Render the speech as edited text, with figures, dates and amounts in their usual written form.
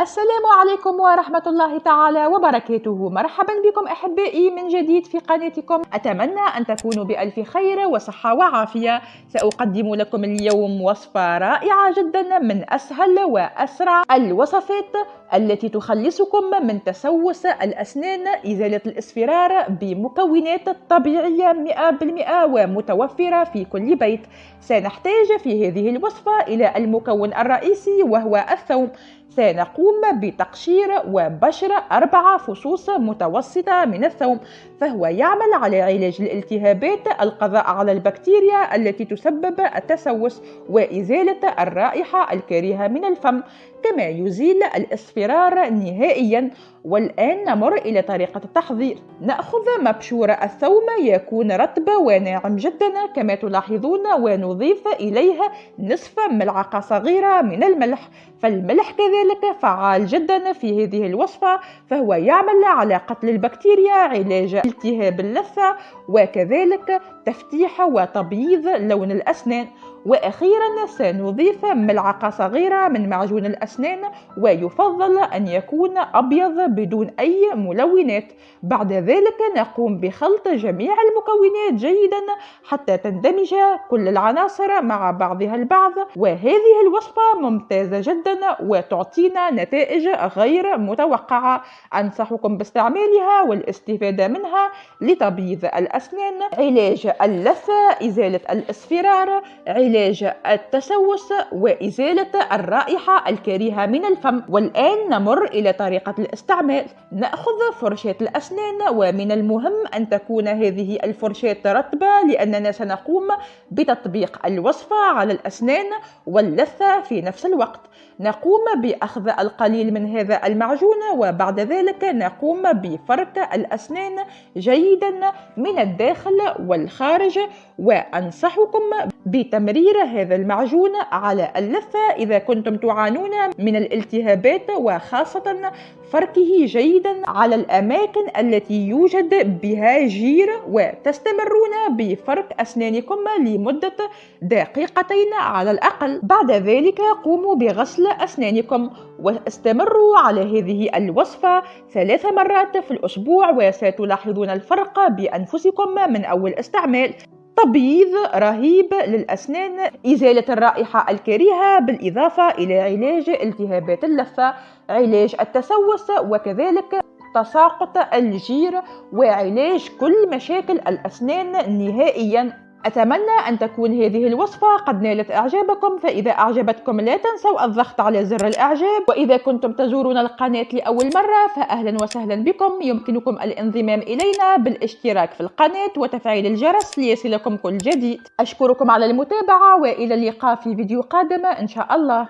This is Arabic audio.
السلام عليكم ورحمة الله تعالى وبركاته. مرحبا بكم أحبائي من جديد في قناتكم. أتمنى أن تكونوا بألف خير وصحة وعافية. سأقدم لكم اليوم وصفة رائعة جدا من أسهل وأسرع الوصفات التي تخلصكم من تسوس الأسنان، إزالة الإصفرار بمكونات طبيعية 100% ومتوفرة في كل بيت. سنحتاج في هذه الوصفة إلى المكون الرئيسي وهو الثوم. سنقوم بتقشير وبشر 4 فصوص متوسطة من الثوم، فهو يعمل على علاج الالتهابات، القضاء على البكتيريا التي تسبب التسوس، وإزالة الرائحة الكريهة من الفم، كما يزيل الإصفرار نهائيا. والآن نمر إلى طريقة التحضير. نأخذ مبشور الثوم يكون رطب وناعم جدا كما تلاحظون، ونضيف إليه نصف ملعقة صغيرة من الملح. فالملح كذلك فعال جدا في هذه الوصفة، فهو يعمل على قتل البكتيريا، علاج التهاب اللثة، وكذلك تفتيح وتبييض لون الأسنان. وأخيرا سنضيف ملعقة صغيرة من معجون الأسنان، ويفضل أن يكون أبيض بدون أي ملونات. بعد ذلك نقوم بخلط جميع المكونات جيدا حتى تندمج كل العناصر مع بعضها البعض، وهذه الوصفة ممتازة جدا وتعطينا نتائج غير متوقعة. أنصحكم باستعمالها والاستفادة منها لتبييض الأسنان، علاج اللثة، إزالة الإصفرار، علاج التسوس، وإزالة الرائحة الكريهة من الفم. والآن نمر إلى طريقة الاستعمال. نأخذ فرشاة الأسنان، ومن المهم أن تكون هذه الفرشاة رطبة لأننا سنقوم بتطبيق الوصفة على الأسنان واللثة في نفس الوقت. نقوم بأخذ القليل من هذا المعجون، وبعد ذلك نقوم بفرك الأسنان جيدا من الداخل والخارج. وأنصحكم بتمرير هذا المعجون على اللثة إذا كنتم تعانون من الالتهابات، وخاصة فركه جيدا على الأماكن التي يوجد بها جير، وتستمرون بفرك أسنانكم لمدة دقيقتين على الأقل. بعد ذلك قوموا بغسل أسنانكم، واستمروا على هذه الوصفة 3 مرات في الأسبوع، وستلاحظون الفرق بأنفسكم من أول استعمال. تبييض رهيب للأسنان، إزالة الرائحة الكريهة، بالإضافة إلى علاج التهابات اللثة، علاج التسوس، وكذلك تساقط الجير، وعلاج كل مشاكل الأسنان نهائيا. أتمنى أن تكون هذه الوصفة قد نالت إعجابكم، فإذا أعجبتكم لا تنسوا الضغط على زر الإعجاب. وإذا كنتم تزورون القناة لأول مرة فأهلا وسهلا بكم. يمكنكم الانضمام إلينا بالاشتراك في القناة وتفعيل الجرس ليصلكم كل جديد. أشكركم على المتابعة، وإلى اللقاء في فيديو قادم إن شاء الله.